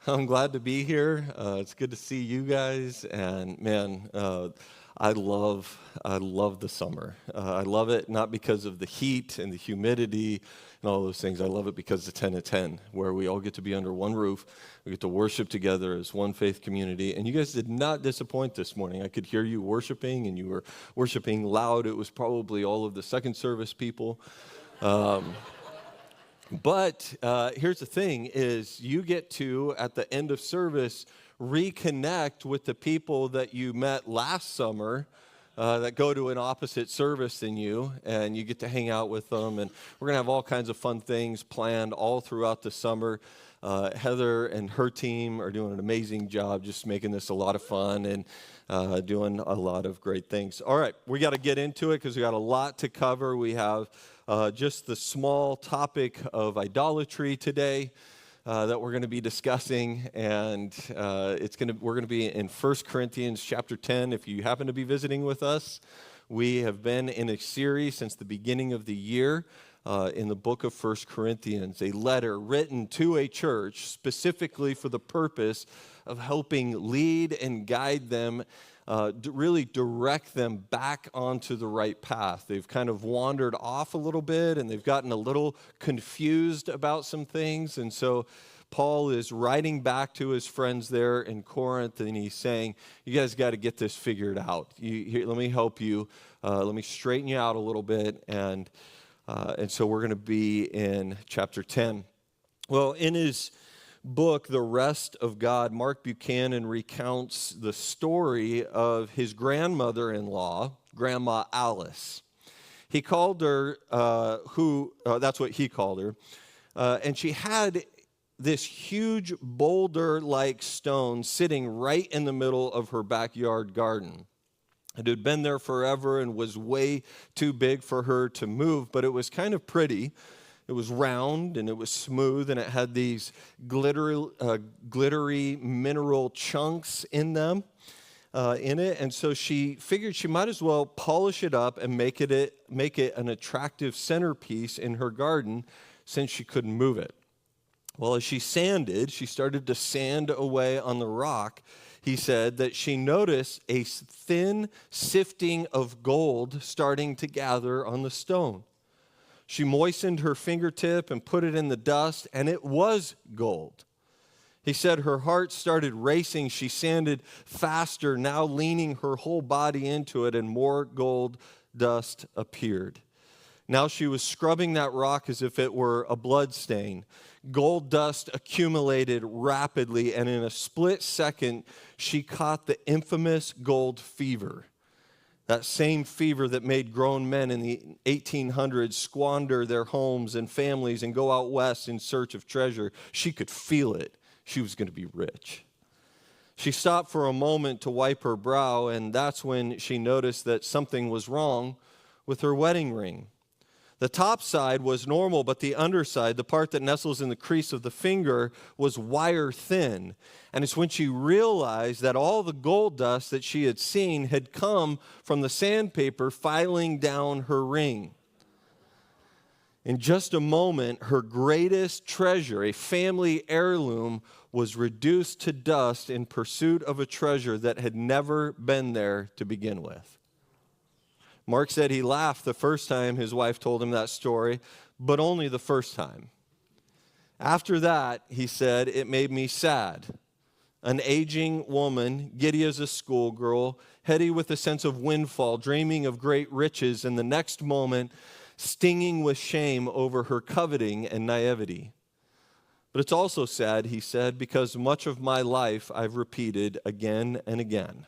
I'm glad to be here. It's good to see you guys, and man, I love the summer. I love it not because of the heat and the humidity and all those things. I love it because of 10 to 10, where we all get to be under one roof. We get to worship together as one faith community. And you guys did not disappoint this morning. I could hear you worshiping, and you were worshiping loud. It was probably all of the second service people. But here's the thing is you get to, at the end of service, reconnect with the people that you met last summer that go to an opposite service than you, and you get to hang out with them. And we're going to have all kinds of fun things planned all throughout the summer. Heather and her team are doing an amazing job just making this a lot of fun and doing a lot of great things. All right, we got to get into it because we got a lot to cover. We have just the small topic of idolatry today that we're going to be discussing, and we're going to be in 1 Corinthians chapter 10. If you happen to be visiting with us, we have been in a series since the beginning of the year in the book of 1 Corinthians, a letter written to a church specifically for the purpose of helping lead and guide them, really direct them back onto the right path. They've kind of wandered off a little bit, and they've gotten a little confused about some things. And so Paul is writing back to his friends there in Corinth, and he's saying, you guys got to get this figured out. Let me help you. Let me straighten you out a little bit. And so we're going to be in chapter 10. Well, in his book, The Rest of God, Mark Buchanan recounts the story of his grandmother-in-law, Grandma Alice. He called her, that's what he called her, and she had this huge boulder-like stone sitting right in the middle of her backyard garden. It had been there forever and was way too big for her to move, but it was kind of pretty. It was round and it was smooth, and it had these glittery mineral chunks in them, in it. And so she figured she might as well polish it up and make it an attractive centerpiece in her garden, since she couldn't move it. Well, as she started to sand away on the rock. He said that she noticed a thin sifting of gold starting to gather on the stone. She moistened her fingertip and put it in the dust, and it was gold. He said her heart started racing. She sanded faster, now leaning her whole body into it, and more gold dust appeared. Now she was scrubbing that rock as if it were a blood stain. Gold dust accumulated rapidly, and in a split second, she caught the infamous gold fever. That same fever that made grown men in the 1800s squander their homes and families and go out west in search of treasure. She could feel it. She was going to be rich. She stopped for a moment to wipe her brow, and that's when she noticed that something was wrong with her wedding ring. The top side was normal, but the underside, the part that nestles in the crease of the finger, was wire thin. And it's when she realized that all the gold dust that she had seen had come from the sandpaper filing down her ring. In just a moment, her greatest treasure, a family heirloom, was reduced to dust in pursuit of a treasure that had never been there to begin with. Mark said he laughed the first time his wife told him that story, but only the first time. After that, he said, it made me sad. An aging woman, giddy as a schoolgirl, heady with a sense of windfall, dreaming of great riches, and the next moment, stinging with shame over her coveting and naivety. But it's also sad, he said, because much of my life I've repeated again and again,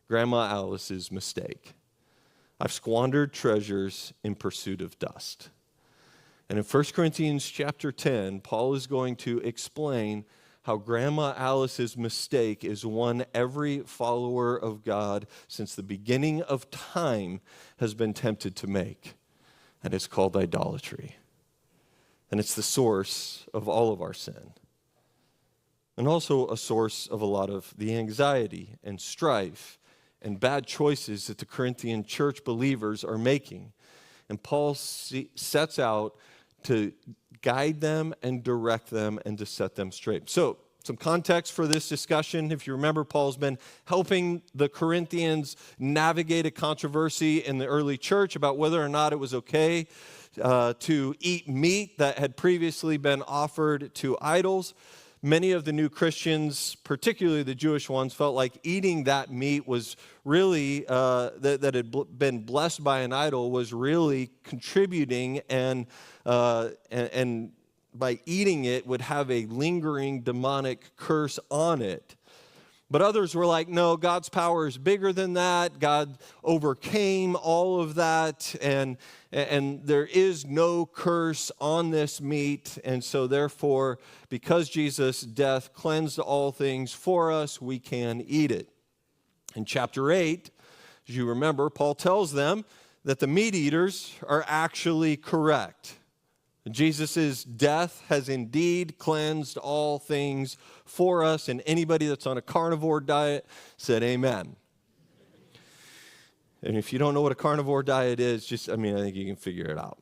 Grandma Alice's mistake. I've squandered treasures in pursuit of dust. And in 1 Corinthians chapter 10, Paul is going to explain how Grandma Alice's mistake is one every follower of God since the beginning of time has been tempted to make. And it's called idolatry. And it's the source of all of our sin. And also a source of a lot of the anxiety and strife and bad choices that the Corinthian church believers are making. And Paul sets out to guide them and direct them and to set them straight. So some context for this discussion. If you remember, Paul's been helping the Corinthians navigate a controversy in the early church about whether or not it was okay to eat meat that had previously been offered to idols. Many of the new Christians, particularly the Jewish ones, felt like eating that meat was really, that had been blessed by an idol, was really contributing and by eating it would have a lingering demonic curse on it. But others were like, no, God's power is bigger than that. God overcame all of that, and there is no curse on this meat. And so therefore, because Jesus' death cleansed all things for us, we can eat it. In chapter 8, as you remember, Paul tells them that the meat eaters are actually correct. Jesus' death has indeed cleansed all things for us, and anybody that's on a carnivore diet said amen. And if you don't know what a carnivore diet is, I think you can figure it out.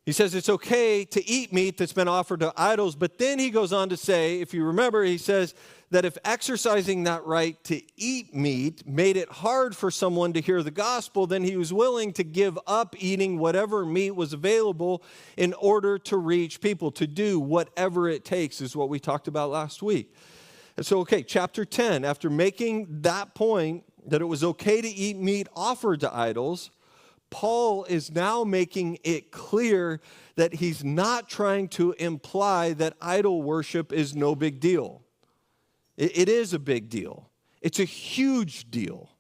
He says it's okay to eat meat that's been offered to idols, but then he goes on to say, if you remember, he says that if exercising that right to eat meat made it hard for someone to hear the gospel, then he was willing to give up eating whatever meat was available in order to reach people, to do whatever it takes, is what we talked about last week. And so, chapter 10, after making that point that it was okay to eat meat offered to idols, Paul is now making it clear that he's not trying to imply that idol worship is no big deal. It is a big deal. It's a huge deal.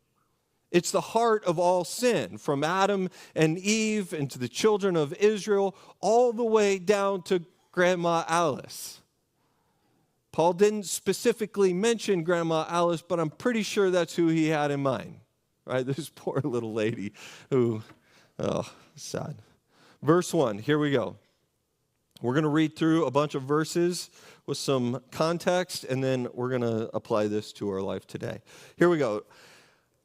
It's the heart of all sin, from Adam and Eve and to the children of Israel, all the way down to Grandma Alice. Paul didn't specifically mention Grandma Alice, but I'm pretty sure that's who he had in mind, right? This poor little lady who... oh, sad. Verse 1, here we go. We're going to read through a bunch of verses with some context, and then we're going to apply this to our life today. Here we go.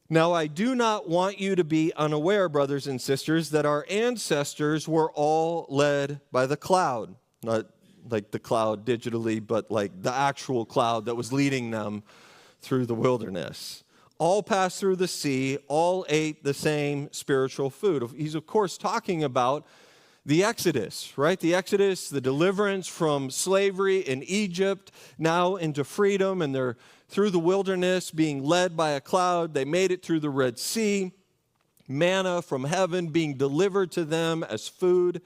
Now, I do not want you to be unaware, brothers and sisters, that our ancestors were all led by the cloud. Not like the cloud digitally, but like the actual cloud that was leading them through the wilderness. All passed through the sea, all ate the same spiritual food. He's, of course, talking about the Exodus, right? The Exodus, the deliverance from slavery in Egypt, now into freedom, and they're through the wilderness being led by a cloud. They made it through the Red Sea, manna from heaven being delivered to them as food.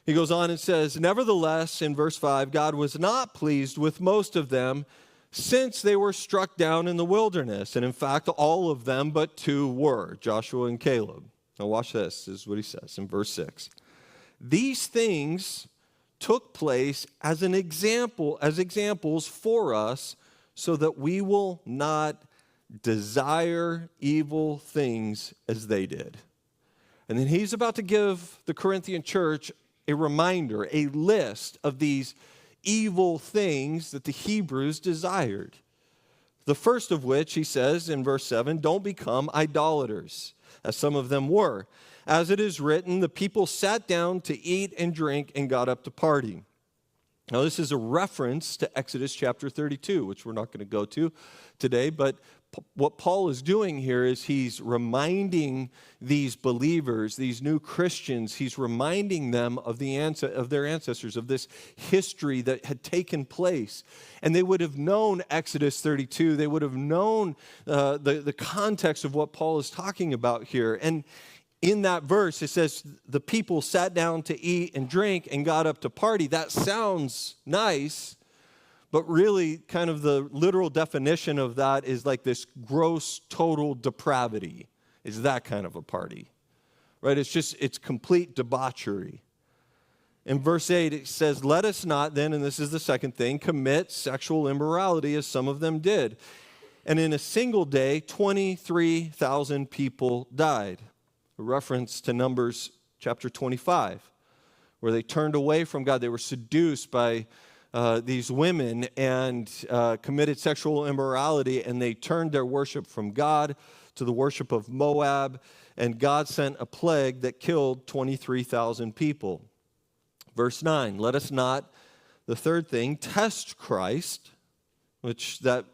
He goes on and says, nevertheless, in verse 5, God was not pleased with most of them, since they were struck down in the wilderness. And in fact, all of them but two were, Joshua and Caleb. Now watch this. This is what he says in verse 6. These things took place as examples for us, so that we will not desire evil things as they did. And then he's about to give the Corinthian church a reminder, a list of these evil things that the Hebrews desired. The first of which, he says in verse 7, don't become idolaters, as some of them were. As it is written, the people sat down to eat and drink and got up to party. Now, this is a reference to Exodus chapter 32, which we're not going to go to today, but what Paul is doing here is he's reminding these believers, these new Christians, he's reminding them of their ancestors, of this history that had taken place. And they would have known Exodus 32. They would have known the context of what Paul is talking about here. And in that verse, it says, the people sat down to eat and drink and got up to party. That sounds nice. But really, kind of the literal definition of that is like this gross, total depravity. Is that kind of a party, right? It's complete debauchery. In verse 8, it says, let us not then, and this is the second thing, commit sexual immorality as some of them did. And in a single day, 23,000 people died. A reference to Numbers chapter 25, where they turned away from God. They were seduced by these women and committed sexual immorality, and they turned their worship from God to the worship of Moab, and God sent a plague that killed 23,000 people. Verse 9, let us not The third thing, test Christ, which that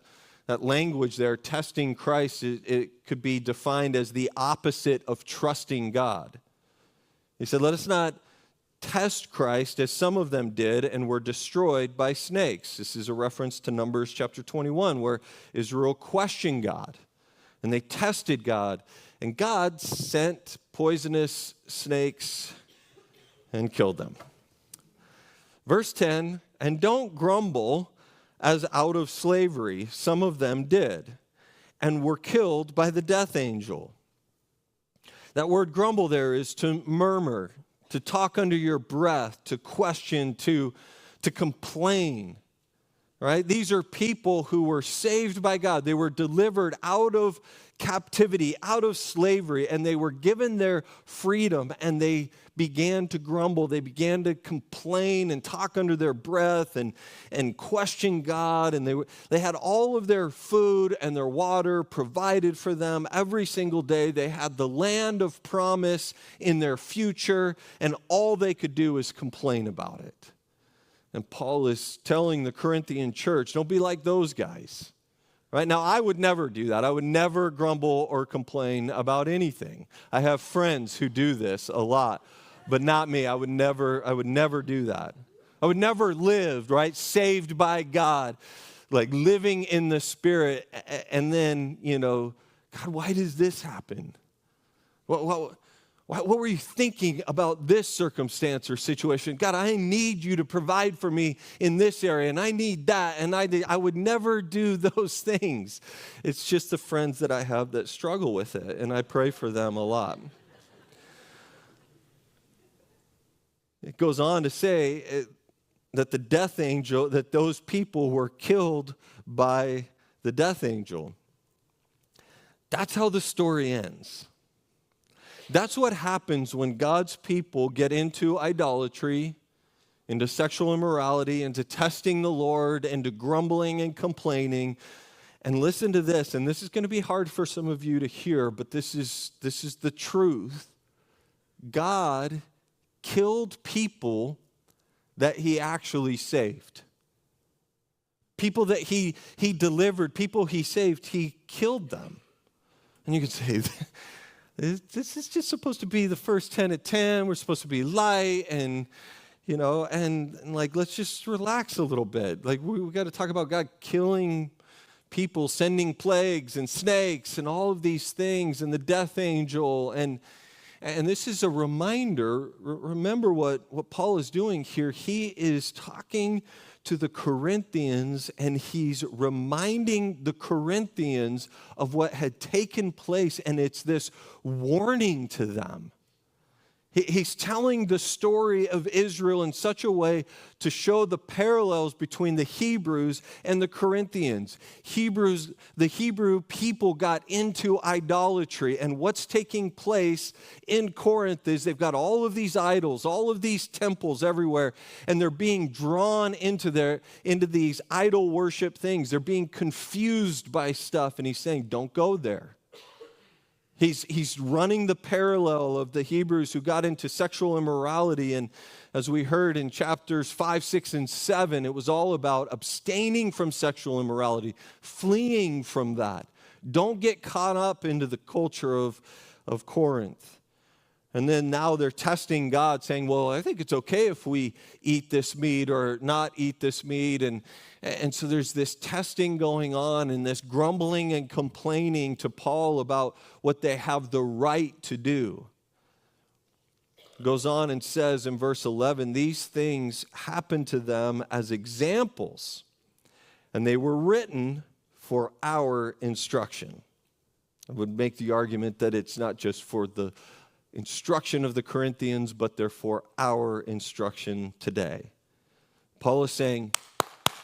language there, testing Christ, it could be defined as the opposite of trusting God. He said, let us not test Christ as some of them did and were destroyed by snakes. This is a reference to Numbers chapter 21, where Israel questioned God, and they tested God, and God sent poisonous snakes and killed them. Verse 10, and don't grumble as out of slavery. Some of them did and were killed by the death angel. That word grumble there is to murmur, to talk under your breath, to question, to complain. Right? These are people who were saved by God. They were delivered out of captivity, out of slavery, and they were given their freedom, and they began to grumble. They began to complain and talk under their breath and question God, and they had all of their food and their water provided for them every single day. They had the land of promise in their future, and all they could do was complain about it. And Paul is telling the Corinthian church, don't be like those guys. Right? Now, I would never do that. I would never grumble or complain about anything. I have friends who do this a lot, but not me. I would never do that. I would never live, right, saved by God, like living in the Spirit, and then, God, why does this happen? What were you thinking about this circumstance or situation? God, I need you to provide for me in this area, and I need that, and I would never do those things. It's just the friends that I have that struggle with it, and I pray for them a lot. It goes on to say that the death angel, that those people were killed by the death angel. That's how the story ends. That's what happens when God's people get into idolatry, into sexual immorality, into testing the Lord, into grumbling and complaining. And listen to this, and this is going to be hard for some of you to hear, but this is the truth. God killed people that he actually saved. People that he delivered, people he saved, he killed them. And you can say, this is just supposed to be the first 10 at 10. We're supposed to be light and let's just relax a little bit. Like, we got to talk about God killing people, sending plagues and snakes and all of these things and the death angel. And this is a reminder. Remember what Paul is doing here. He is talking to the Corinthians, and he's reminding the Corinthians of what had taken place, and it's this warning to them. He's telling the story of Israel in such a way to show the parallels between the Hebrews and the Corinthians. The Hebrew people got into idolatry, and what's taking place in Corinth is they've got all of these idols, all of these temples everywhere, and they're being drawn into these idol worship things. They're being confused by stuff, and he's saying, don't go there. He's running the parallel of the Hebrews who got into sexual immorality. And as we heard in chapters 5, 6, and 7, it was all about abstaining from sexual immorality, fleeing from that. Don't get caught up into the culture of Corinth. And then now they're testing God, saying, well, I think it's okay if we eat this meat or not eat this meat. And so there's this testing going on and this grumbling and complaining to Paul about what they have the right to do. Goes on and says in verse 11, these things happened to them as examples, and they were written for our instruction. I would make the argument that it's not just for the instruction of the Corinthians, but they're for our instruction today. Paul is saying,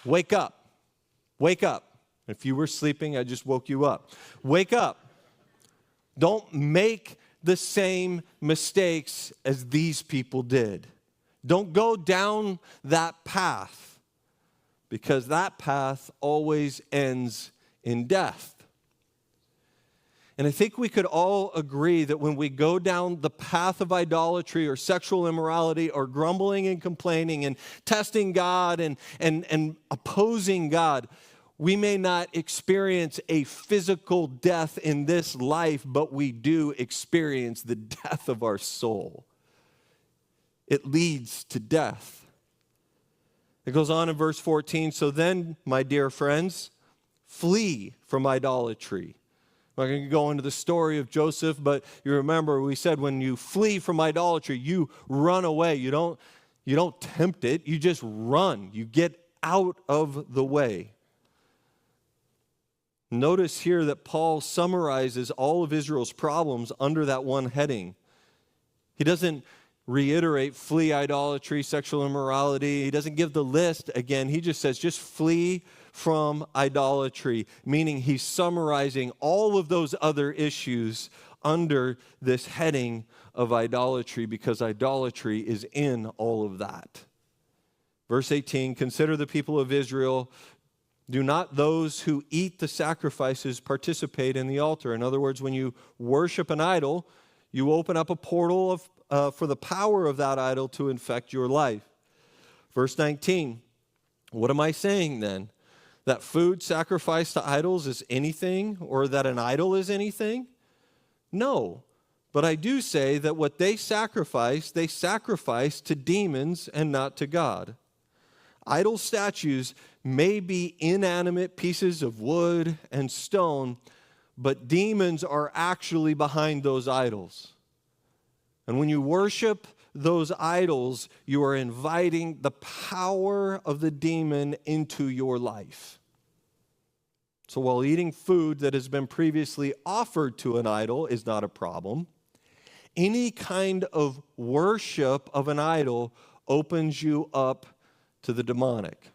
wake up. Wake up. If you were sleeping, I just woke you up. Wake up. Don't make the same mistakes as these people did. Don't go down that path, because that path always ends in death. And I think we could all agree that when we go down the path of idolatry or sexual immorality or grumbling and complaining and testing God and opposing God, we may not experience a physical death in this life, but we do experience the death of our soul. It leads to death. It goes on in verse 14, so then, my dear friends, flee from idolatry. I'm not going to go into the story of Joseph, but you remember we said when you flee from idolatry, you run away. You don't tempt it. You just run. You get out of the way. Notice here that Paul summarizes all of Israel's problems under that one heading. He doesn't reiterate flee idolatry, sexual immorality. He doesn't give the list again. He just says just flee from idolatry, meaning he's summarizing all of those other issues under this heading of idolatry because idolatry is in all of that. Verse 18, consider the people of Israel. Do not those who eat the sacrifices participate in the altar? In other words, when you worship an idol, you open up a portal for the power of that idol to infect your life. Verse 19, what am I saying then? That food sacrificed to idols is anything, or that an idol is anything? No, but I do say that what they sacrifice to demons and not to God. Idol statues may be inanimate pieces of wood and stone, but demons are actually behind those idols. And when you worship those idols, you are inviting the power of the demon into your life. So while eating food that has been previously offered to an idol is not a problem, any kind of worship of an idol opens you up to the demonic.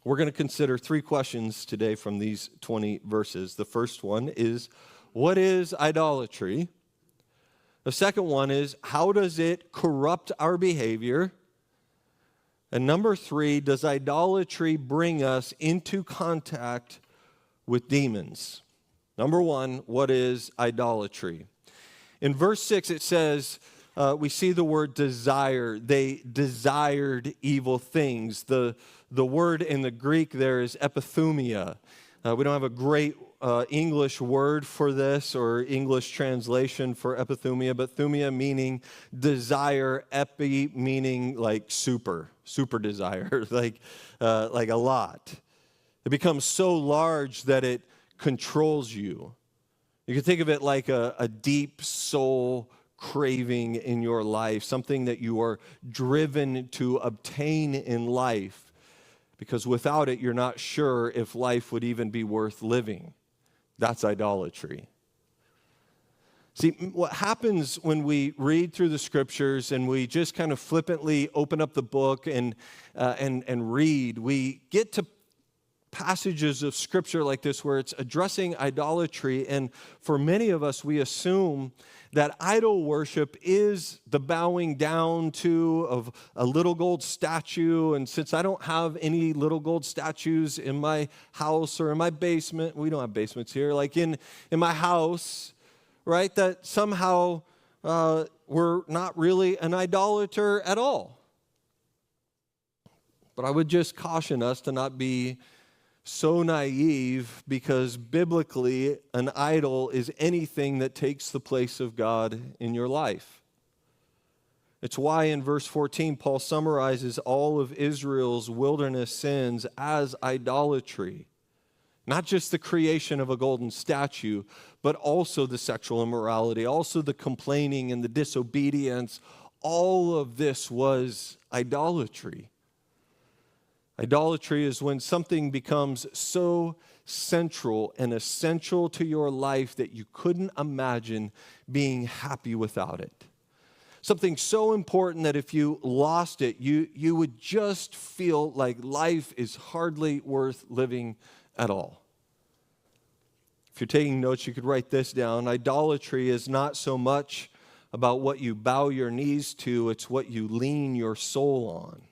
We're going to consider 3 questions today from these 20 verses. The first one is, what is idolatry? The second one is, how does it corrupt our behavior? And number 3, does idolatry bring us into contact with demons? Number 1, what is idolatry? In verse 6, it says, we see the word desire. They desired evil things. The word in the Greek there is epithumia. We don't have a great English word for this or English translation for epithumia, but thumia meaning desire, epi meaning like super desire, like a lot. It becomes so large that it controls you. You can think of it like a deep soul craving in your life, something that you are driven to obtain in life, because without it, you're not sure if life would even be worth living. That's idolatry. See, what happens when we read through the scriptures and we just kind of flippantly open up the book and read, we get to passages of scripture like this where it's addressing idolatry, and for many of us, we assume that idol worship is the bowing down to of a little gold statue. And since I don't have any little gold statues in my house or in my basement, we don't have basements here, like in my house, right, that somehow we're not really an idolater at all. But I would just caution us to not be so naive, because biblically, an idol is anything that takes the place of God in your life. It's why in verse 14, Paul summarizes all of Israel's wilderness sins as idolatry. Not just the creation of a golden statue, but also the sexual immorality, also the complaining and the disobedience. All of this was idolatry. Idolatry is when something becomes so central and essential to your life that you couldn't imagine being happy without it. Something so important that if you lost it, you would just feel like life is hardly worth living at all. If you're taking notes, you could write this down. Idolatry is not so much about what you bow your knees to, it's what you lean your soul on.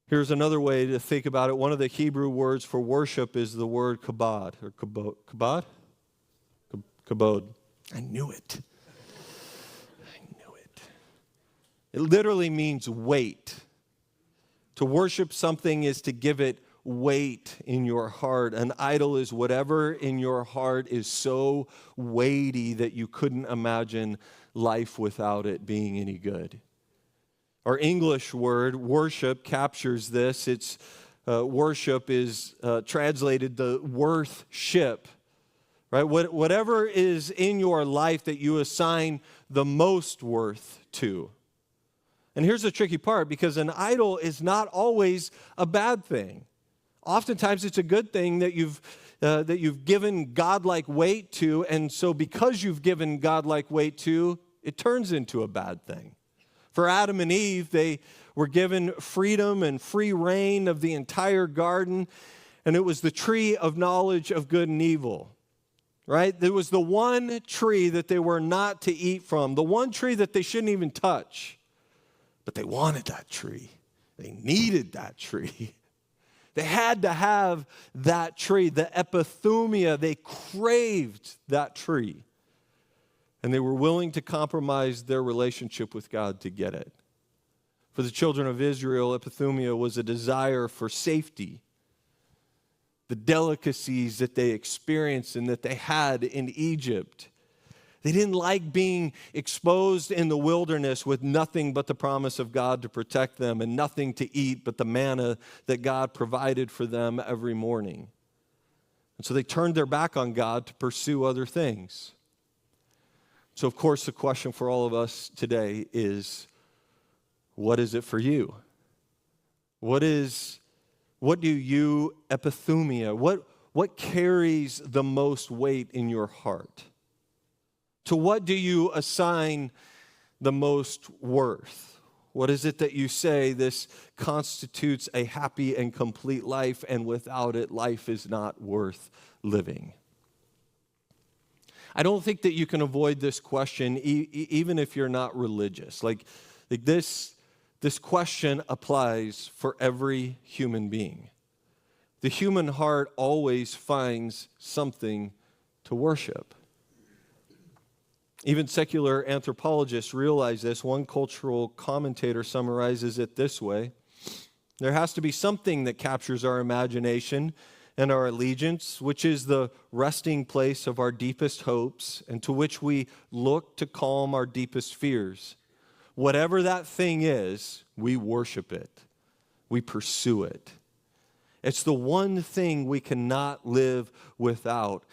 Here's another way to think about it. One of the Hebrew words for worship is the word kabod, or kabod? Kabod. I knew it. It literally means weight. To worship something is to give it weight in your heart. An idol is whatever in your heart is so weighty that you couldn't imagine life without it being any good. Our English word, worship, captures this. It's worship is translated the worth-ship. Right? Whatever is in your life that you assign the most worth to. And here's the tricky part, because an idol is not always a bad thing. Oftentimes it's a good thing that you've given godlike weight to, and so because you've given godlike weight to, it turns into a bad thing. For Adam and Eve, they were given freedom and free reign of the entire garden, and it was the tree of knowledge of good and evil. Right? There was the one tree that they were not to eat from, the one tree that they shouldn't even touch. But they wanted that tree. They needed that tree. They had to have that tree, the epithumia. They craved that tree. And they were willing to compromise their relationship with God to get it. For the children of Israel, epithumia was a desire for safety. The delicacies that they experienced and that they had in Egypt. They didn't like being exposed in the wilderness with nothing but the promise of God to protect them and nothing to eat but the manna that God provided for them every morning. And so they turned their back on God to pursue other things. So, of course, the question for all of us today is, what is it for you? What do you epithumia? What carries the most weight in your heart? To what do you assign the most worth? What is it that you say this constitutes a happy and complete life, and without it, life is not worth living? I don't think that you can avoid this question even if you're not religious. Like this question applies for every human being. The human heart always finds something to worship. Even secular anthropologists realize this. One cultural commentator summarizes it this way: there has to be something that captures our imagination and our allegiance, which is the resting place of our deepest hopes and to which we look to calm our deepest fears. Whatever that thing is, we worship it. We pursue it. It's the one thing we cannot live without,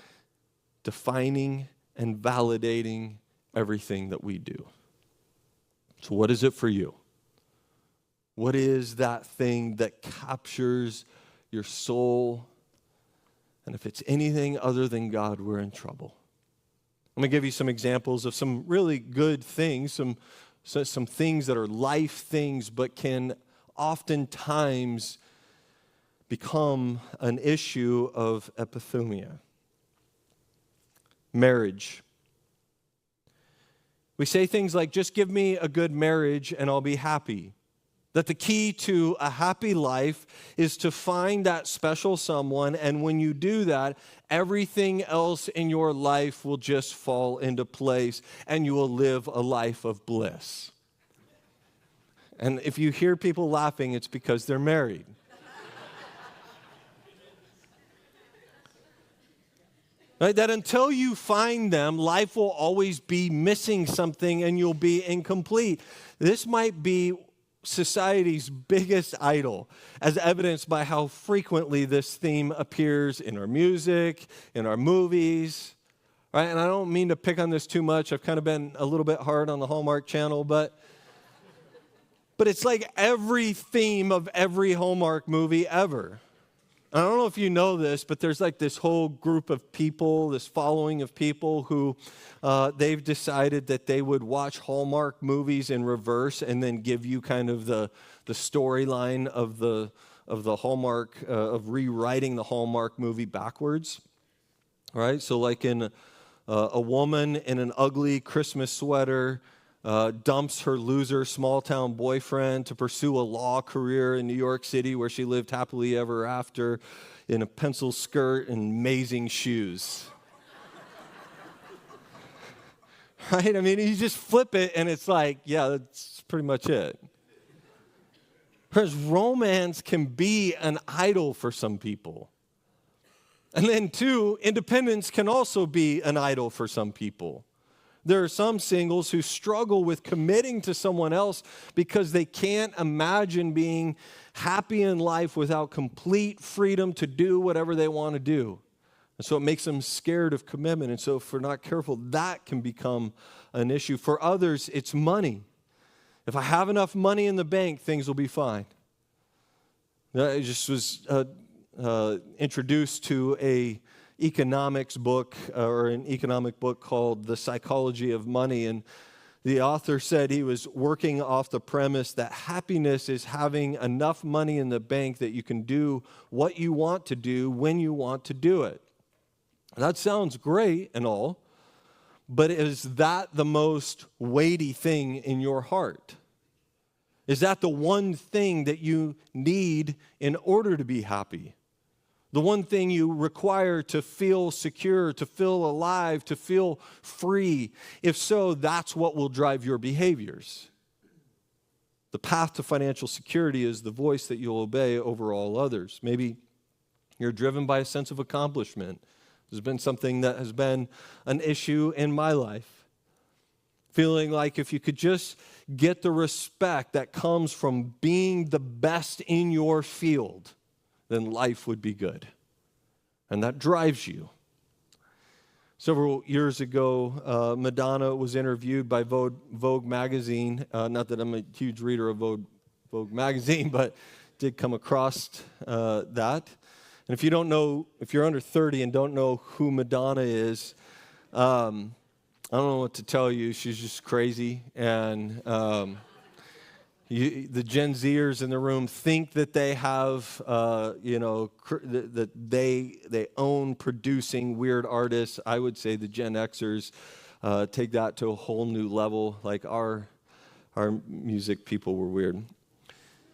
defining and validating everything that we do. So what is it for you? What is that thing that captures your soul? And if it's anything other than God, we're in trouble. I'm going to give you some examples of some really good things, some things that are life things, but can oftentimes become an issue of epithumia. Marriage. We say things like, just give me a good marriage and I'll be happy. That the key to a happy life is to find that special someone, and when you do that, everything else in your life will just fall into place and you will live a life of bliss. And if you hear people laughing, it's because they're married. Right? That until you find them, life will always be missing something and you'll be incomplete. This might be society's biggest idol, as evidenced by how frequently this theme appears in our music, in our movies. Right? And I don't mean to pick on this too much. I've kind of been a little bit hard on the Hallmark Channel, but it's like every theme of every Hallmark movie ever. I don't know if you know this, but there's like this whole group of people, this following of people who they've decided that they would watch Hallmark movies in reverse and then give you kind of the storyline of the Hallmark, of rewriting the Hallmark movie backwards. Right? So like in a woman in an ugly Christmas sweater dumps her loser small-town boyfriend to pursue a law career in New York City where she lived happily ever after in a pencil skirt and amazing shoes. Right? I mean, you just flip it and it's like, yeah, that's pretty much it. Because romance can be an idol for some people. And then two, independence can also be an idol for some people. There are some singles who struggle with committing to someone else because they can't imagine being happy in life without complete freedom to do whatever they want to do. And so it makes them scared of commitment. And so if we're not careful, that can become an issue. For others, it's money. If I have enough money in the bank, things will be fine. I just was introduced to an economics book or an economic book called The Psychology of Money. And the author said he was working off the premise that happiness is having enough money in the bank that you can do what you want to do when you want to do it. That sounds great and all, but is that the most weighty thing in your heart? Is that the one thing that you need in order to be happy? The one thing you require to feel secure, to feel alive, to feel free? If so, that's what will drive your behaviors. The path to financial security is the voice that you'll obey over all others. Maybe you're driven by a sense of accomplishment. There's been something that has been an issue in my life. Feeling like if you could just get the respect that comes from being the best in your field, then life would be good. And that drives you. Several years ago, Madonna was interviewed by Vogue magazine. Not that I'm a huge reader of Vogue magazine, but did come across that. And if you don't know, if you're under 30 and don't know who Madonna is, I don't know what to tell you. She's just crazy. And the Gen Zers in the room think that they have, that they own producing weird artists. I would say the Gen Xers take that to a whole new level. Like our music people were weird.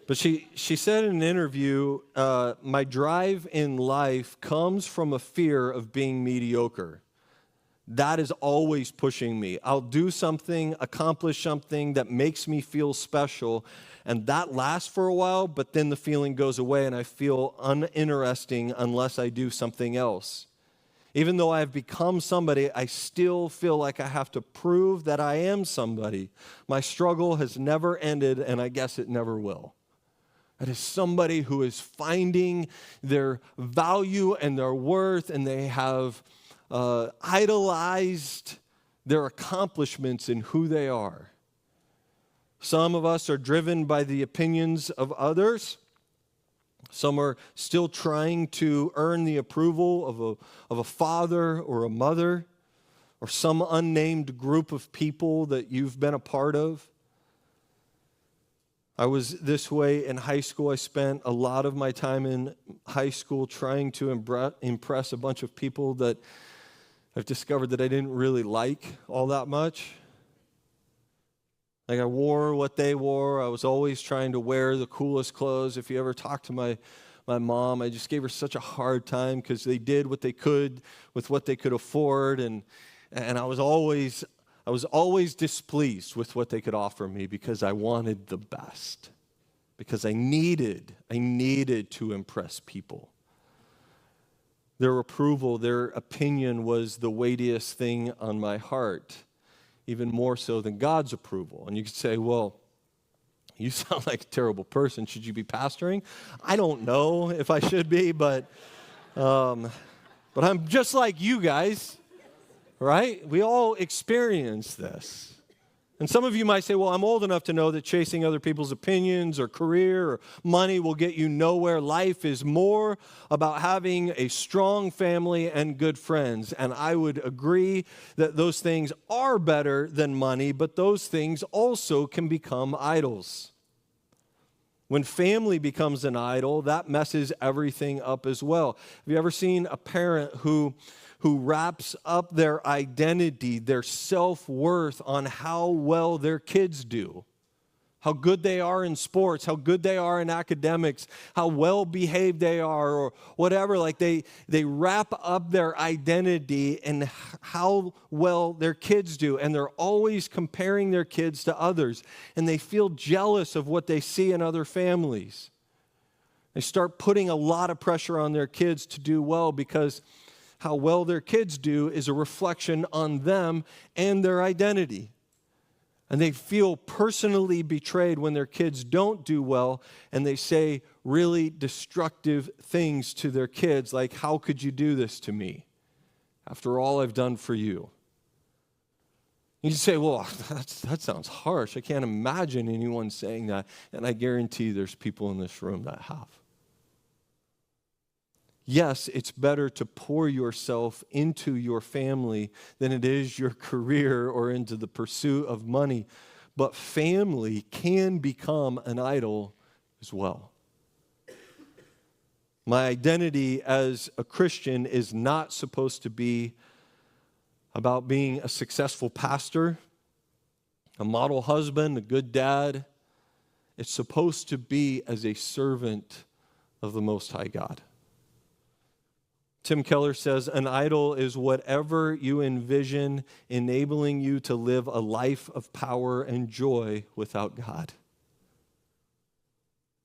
But she said in an interview, my drive in life comes from a fear of being mediocre. That is always pushing me. I'll do something, accomplish something that makes me feel special, and that lasts for a while, but then the feeling goes away and I feel uninteresting unless I do something else. Even though I have become somebody, I still feel like I have to prove that I am somebody. My struggle has never ended, and I guess it never will. That is somebody who is finding their value and their worth, and they have idolized their accomplishments in who they are. Some of us are driven by the opinions of others. Some are still trying to earn the approval of a father or a mother or some unnamed group of people that you've been a part of. I was this way in high school. I spent a lot of my time in high school trying to impress a bunch of people that I've discovered that I didn't really like all that much. Like I wore what they wore. I was always trying to wear the coolest clothes. If you ever talk to my mom, I just gave her such a hard time because they did what they could with what they could afford, and I was always displeased with what they could offer me because I wanted the best, because I needed to impress people. Their approval, their opinion was the weightiest thing on my heart, even more so than God's approval. And you could say, well, you sound like a terrible person. Should you be pastoring? I don't know if I should be, but I'm just like you guys. Right? We all experience this. And some of you might say, well, I'm old enough to know that chasing other people's opinions or career or money will get you nowhere. Life is more about having a strong family and good friends. And I would agree that those things are better than money, but those things also can become idols. When family becomes an idol, that messes everything up as well. Have you ever seen a parent who wraps up their identity, their self-worth on how well their kids do? How good they are in sports, how good they are in academics, how well behaved they are, or whatever. Like they wrap up their identity in how well their kids do. And they're always comparing their kids to others. And they feel jealous of what they see in other families. They start putting a lot of pressure on their kids to do well because how well their kids do is a reflection on them and their identity. And they feel personally betrayed when their kids don't do well, and they say really destructive things to their kids, like, how could you do this to me after all I've done for you? You say, well, that sounds harsh. I can't imagine anyone saying that. And I guarantee there's people in this room that have. Yes, it's better to pour yourself into your family than it is your career or into the pursuit of money. But family can become an idol as well. My identity as a Christian is not supposed to be about being a successful pastor, a model husband, a good dad. It's supposed to be as a servant of the Most High God. Tim Keller says, an idol is whatever you envision enabling you to live a life of power and joy without God.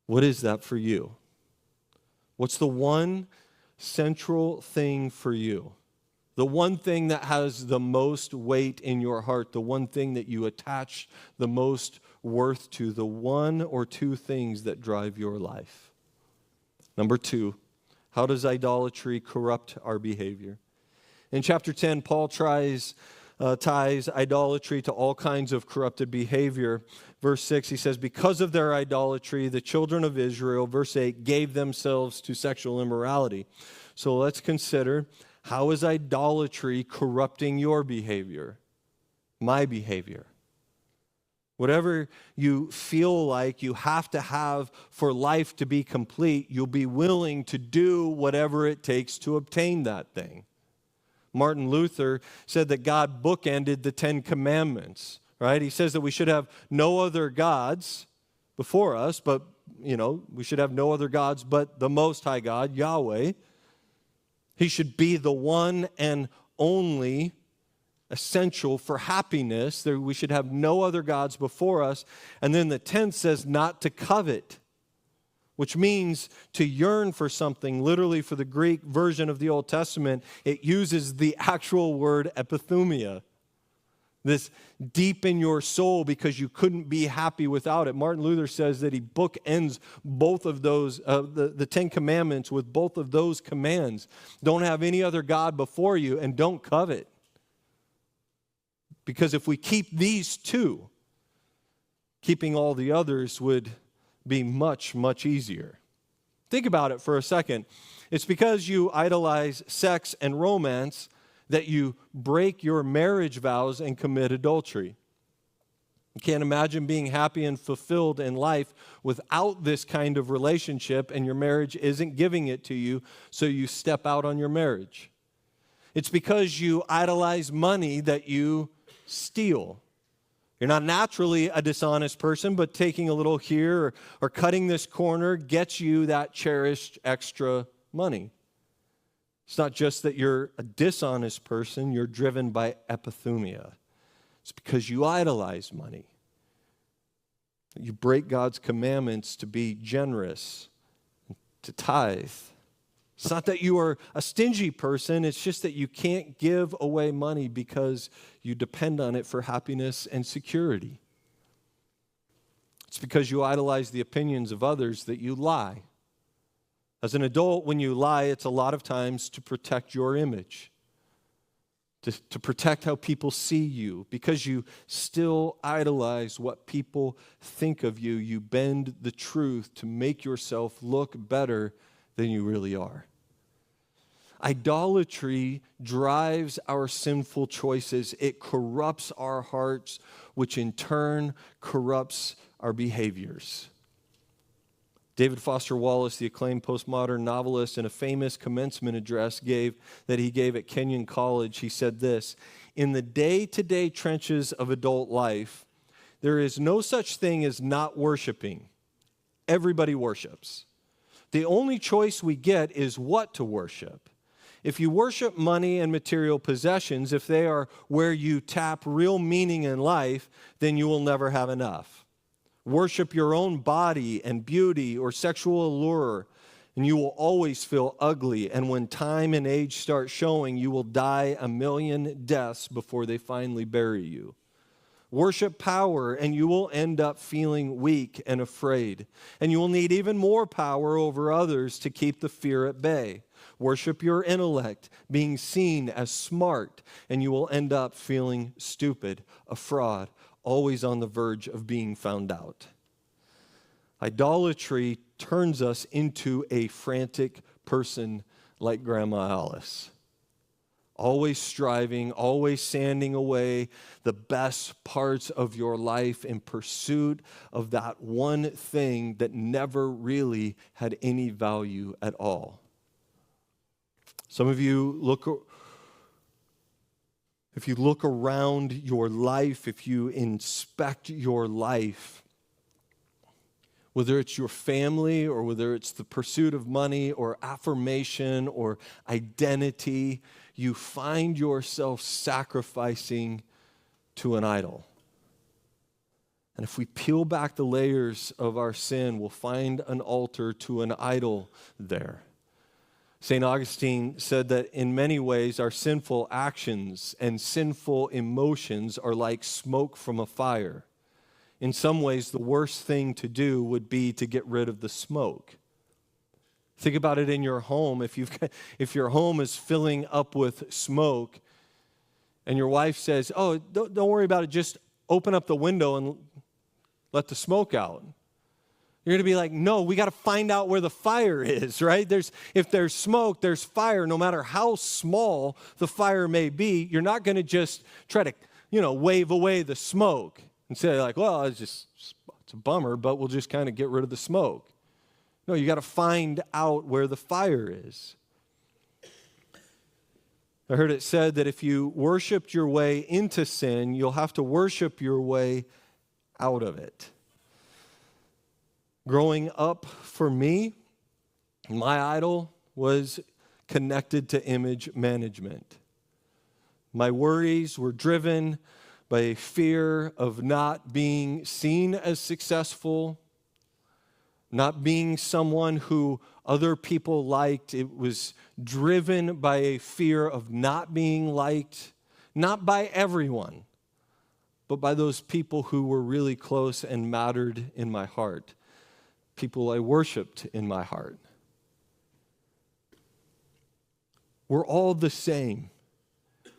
What is that for you? What's the one central thing for you? The one thing that has the most weight in your heart, the one thing that you attach the most worth to, the one or two things that drive your life. Number 2. How does idolatry corrupt our behavior? In chapter 10, Paul ties idolatry to all kinds of corrupted behavior. Verse 6, he says, because of their idolatry, the children of Israel, verse 8, gave themselves to sexual immorality. So let's consider, how is idolatry corrupting your behavior, my behavior? Whatever you feel like you have to have for life to be complete, you'll be willing to do whatever it takes to obtain that thing. Martin Luther said that God bookended the 10 Commandments, right? He says that we should have no other gods before us, but, we should have no other gods but the Most High God, Yahweh. He should be the one and only essential for happiness. We should have no other gods before us. And then the 10th says not to covet, which means to yearn for something. Literally, for the Greek version of the Old Testament, it uses the actual word epithumia. This deep in your soul because you couldn't be happy without it. Martin Luther says that he bookends both of those, the 10 Commandments with both of those commands. Don't have any other God before you and don't covet. Because if we keep these two, keeping all the others would be much, much easier. Think about it for a second. It's because you idolize sex and romance that you break your marriage vows and commit adultery. You can't imagine being happy and fulfilled in life without this kind of relationship, and your marriage isn't giving it to you, so you step out on your marriage. It's because you idolize money that you steal. You're not naturally a dishonest person, but taking a little here or cutting this corner gets you that cherished extra money. It's not just that you're a dishonest person, you're driven by epithumia. It's because you idolize money. You break God's commandments to be generous, to tithe. It's not that you are a stingy person, it's just that you can't give away money because you depend on it for happiness and security. It's because you idolize the opinions of others that you lie. As an adult, when you lie, it's a lot of times to protect your image, to protect how people see you. Because you still idolize what people think of you, you bend the truth to make yourself look better than you really are. Idolatry drives our sinful choices. It corrupts our hearts, which in turn corrupts our behaviors. David Foster Wallace, the acclaimed postmodern novelist, in a famous commencement address that he gave at Kenyon College, he said this: "In the day-to-day trenches of adult life, there is no such thing as not worshiping. Everybody worships. The only choice we get is what to worship. If you worship money and material possessions, if they are where you tap real meaning in life, then you will never have enough. Worship your own body and beauty or sexual allure, and you will always feel ugly. And when time and age start showing, you will die a million deaths before they finally bury you. Worship power, and you will end up feeling weak and afraid. And you will need even more power over others to keep the fear at bay. Worship your intellect, being seen as smart, and you will end up feeling stupid, a fraud, always on the verge of being found out." Idolatry turns us into a frantic person like Grandma Alice. Always striving, always sanding away the best parts of your life in pursuit of that one thing that never really had any value at all. Some of you if you look around your life, if you inspect your life, whether it's your family or whether it's the pursuit of money or affirmation or identity, you find yourself sacrificing to an idol. And if we peel back the layers of our sin, we'll find an altar to an idol there. St. Augustine said that in many ways our sinful actions and sinful emotions are like smoke from a fire. In some ways, the worst thing to do would be to get rid of the smoke. Think about it in your home. If your home is filling up with smoke and your wife says, "Oh, don't worry about it, just open up the window and let the smoke out." You're going to be like, "No, we got to find out where the fire is," right? If there's smoke, there's fire. No matter how small the fire may be, you're not going to just try to, wave away the smoke and say like, "Well, it's a bummer, but we'll just kind of get rid of the smoke." No, you got to find out where the fire is. I heard it said that if you worshiped your way into sin, you'll have to worship your way out of it. Growing up for me, my idol was connected to image management. My worries were driven by a fear of not being seen as successful, not being someone who other people liked. It was driven by a fear of not being liked, not by everyone, but by those people who were really close and mattered in my heart, people I worshiped in my heart. We're all the same.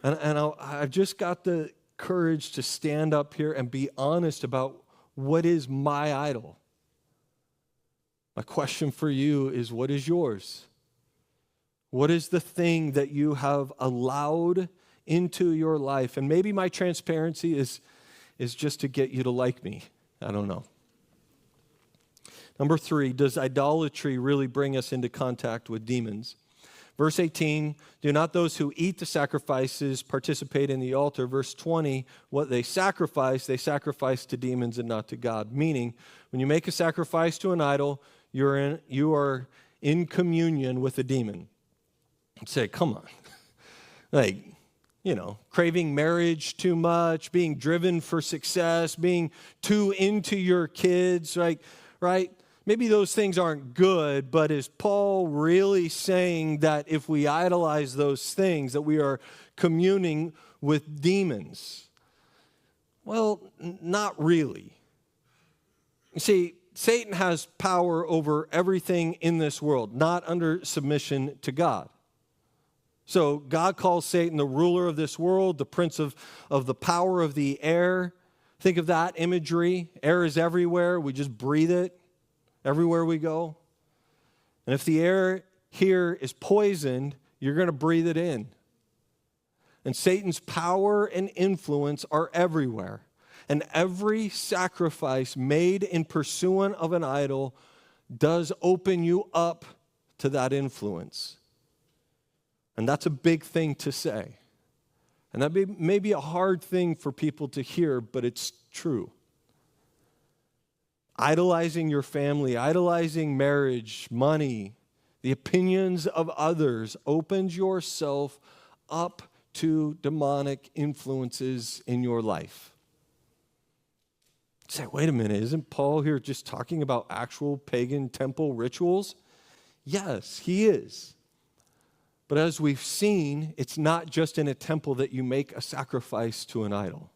And I've just got the courage to stand up here and be honest about what is my idol. My question for you is, what is yours? What is the thing that you have allowed into your life? And maybe my transparency is just to get you to like me. I don't know. Number 3, does idolatry really bring us into contact with demons? Verse 18, do not those who eat the sacrifices participate in the altar. Verse 20, what they sacrifice to demons and not to God. Meaning, when you make a sacrifice to an idol, you are in communion with a demon. Say, come on. Craving marriage too much, being driven for success, being too into your kids, right? Maybe those things aren't good, but is Paul really saying that if we idolize those things, that we are communing with demons? Well, not really. You see, Satan has power over everything in this world, not under submission to God. So God calls Satan the ruler of this world, the prince of the power of the air. Think of that imagery. Air is everywhere. We just breathe it everywhere we go. And if the air here is poisoned, you're going to breathe it in. And Satan's power and influence are everywhere. And every sacrifice made in pursuance of an idol does open you up to that influence. And that's a big thing to say. And that may be a hard thing for people to hear, but it's true. Idolizing your family, idolizing marriage, money, the opinions of others opens yourself up to demonic influences in your life. Say, wait a minute, isn't Paul here just talking about actual pagan temple rituals? Yes, he is. But as we've seen, it's not just in a temple that you make a sacrifice to an idol.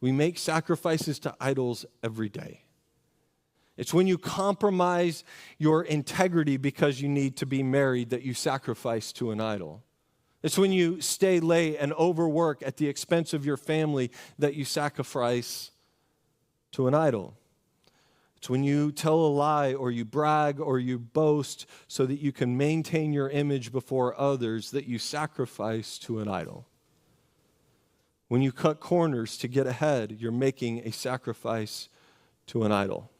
We make sacrifices to idols every day. It's when you compromise your integrity because you need to be married that you sacrifice to an idol. It's when you stay late and overwork at the expense of your family that you sacrifice to an idol. It's when you tell a lie or you brag or you boast so that you can maintain your image before others that you sacrifice to an idol. When you cut corners to get ahead, you're making a sacrifice to an idol.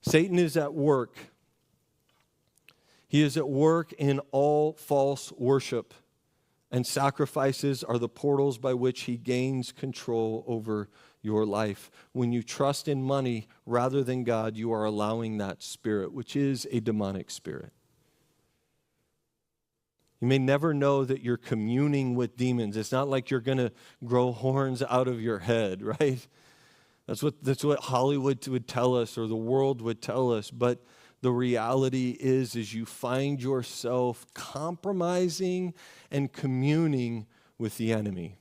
Satan is at work. He is at work in all false worship, and sacrifices are the portals by which he gains control over your life. When you trust in money rather than God, you are allowing that spirit, which is a demonic spirit. You may never know that you're communing with demons. It's not like you're going to grow horns out of your head, right? That's what Hollywood would tell us or the world would tell us. But the reality is you find yourself compromising and communing with the enemy.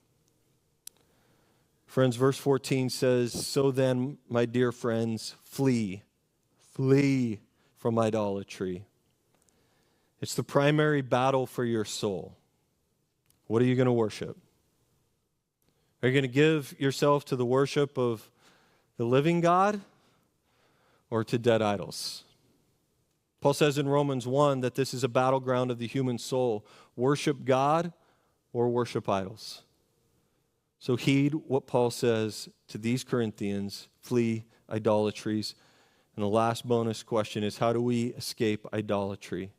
Friends, verse 14 says, "So then, my dear friends, flee from idolatry." It's the primary battle for your soul. What are you going to worship? Are you going to give yourself to the worship of the living God or to dead idols? Paul says in Romans 1 that this is a battleground of the human soul. Worship God or worship idols. So heed what Paul says to these Corinthians, flee idolatries. And the last bonus question is, how do we escape idolatry?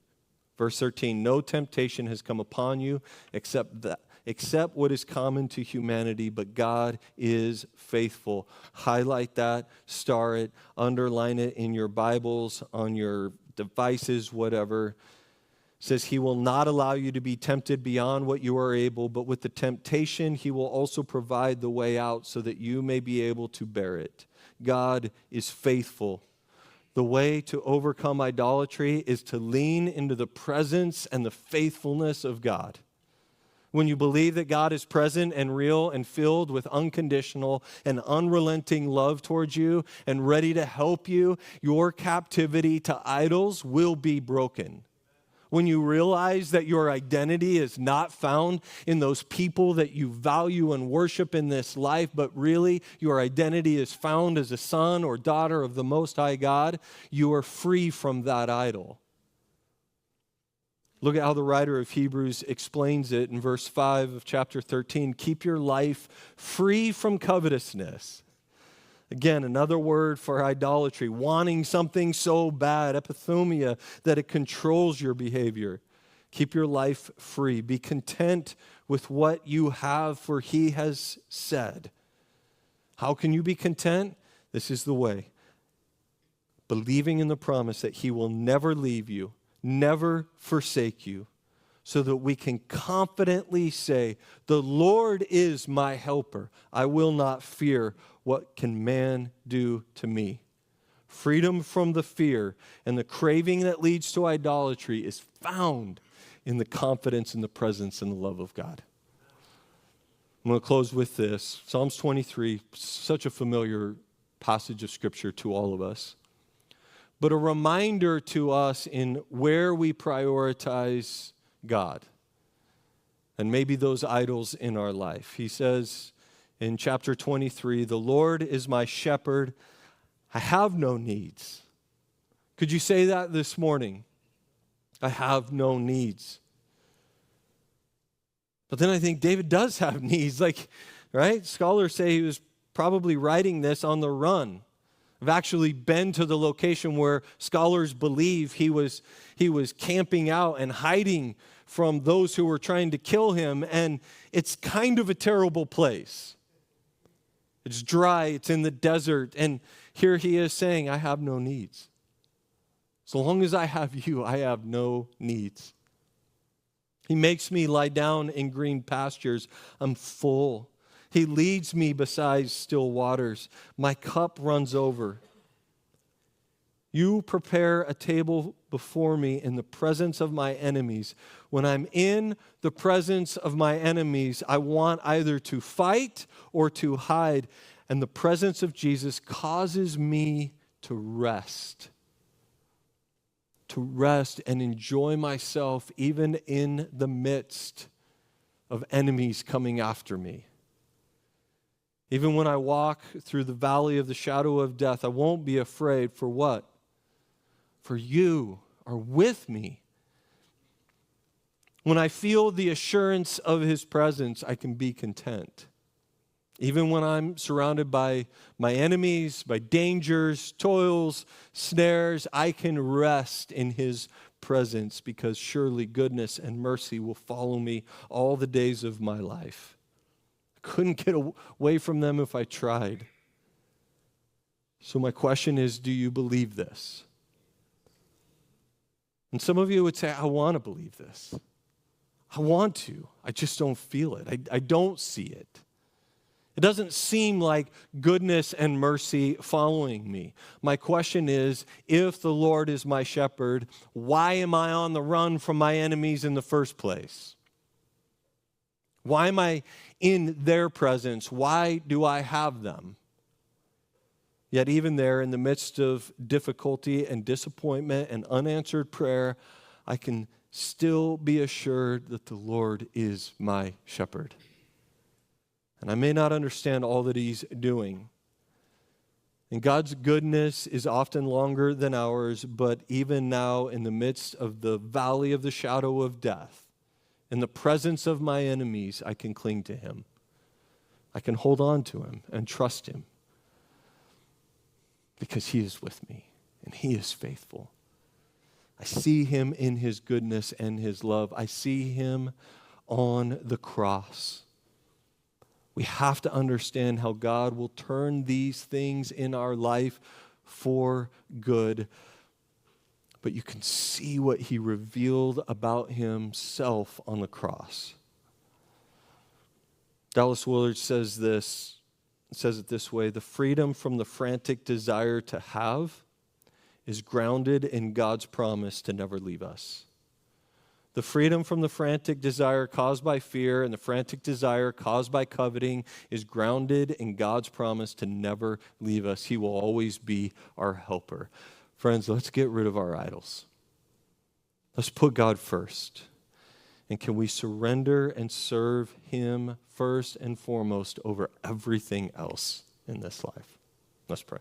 Verse 13, no temptation has come upon you except what is common to humanity, but God is faithful. Highlight that, star it, underline it in your Bibles, on your devices, whatever. It says he will not allow you to be tempted beyond what you are able, but with the temptation he will also provide the way out so that you may be able to bear it. God is faithful. The way to overcome idolatry is to lean into the presence and the faithfulness of God. When you believe that God is present and real and filled with unconditional and unrelenting love towards you and ready to help you, your captivity to idols will be broken. When you realize that your identity is not found in those people that you value and worship in this life, but really your identity is found as a son or daughter of the Most High God, you are free from that idol. Look at how the writer of Hebrews explains it in verse 5 of chapter 13. Keep your life free from covetousness. Again, another word for idolatry, wanting something so bad, epithumia, that it controls your behavior. Keep your life free. Be content with what you have, for he has said. How can you be content? This is the way. Believing in the promise that he will never leave you, never forsake you, so that we can confidently say, the Lord is my helper. I will not fear. What can man do to me? Freedom from the fear and the craving that leads to idolatry is found in the confidence and the presence and the love of God. I'm going to close with this. Psalms 23, such a familiar passage of Scripture to all of us, but a reminder to us in where we prioritize God and maybe those idols in our life. He says in chapter 23, the Lord is my shepherd. I have no needs. Could you say that this morning? I have no needs. But then I think David does have needs, right? Scholars say he was probably writing this on the run. I've actually been to the location where scholars believe he was camping out and hiding from those who were trying to kill him, and it's kind of a terrible place. It's dry, it's in the desert, and here he is saying, I have no needs. So long as I have you, I have no needs. He makes me lie down in green pastures. I'm full. He leads me beside still waters. My cup runs over. You prepare a table before me in the presence of my enemies. When I'm in the presence of my enemies, I want either to fight or to hide. And the presence of Jesus causes me to rest. To rest and enjoy myself even in the midst of enemies coming after me. Even when I walk through the valley of the shadow of death, I won't be afraid. For what? For you are with me. When I feel the assurance of his presence, I can be content. Even when I'm surrounded by my enemies, by dangers, toils, snares, I can rest in his presence because surely goodness and mercy will follow me all the days of my life. I couldn't get away from them if I tried. So my question is, do you believe this? And some of you would say, I want to believe this. I want to. I just don't feel it. I don't see it. It doesn't seem like goodness and mercy following me. My question is, if the Lord is my shepherd, why am I on the run from my enemies in the first place? Why am I in their presence? Why do I have them? Yet even there, in the midst of difficulty and disappointment and unanswered prayer, I can still be assured that the Lord is my shepherd. And I may not understand all that he's doing. And God's goodness is often longer than ours, but even now, in the midst of the valley of the shadow of death, in the presence of my enemies, I can cling to him. I can hold on to him and trust him because he is with me and he is faithful. I see him in his goodness and his love. I see him on the cross. We have to understand how God will turn these things in our life for good. But you can see what he revealed about himself on the cross. Dallas Willard says it this way: the freedom from the frantic desire to have is grounded in God's promise to never leave us. The freedom from the frantic desire caused by fear and the frantic desire caused by coveting is grounded in God's promise to never leave us. He will always be our helper. Friends, let's get rid of our idols. Let's put God first. And can we surrender and serve him first and foremost over everything else in this life? Let's pray.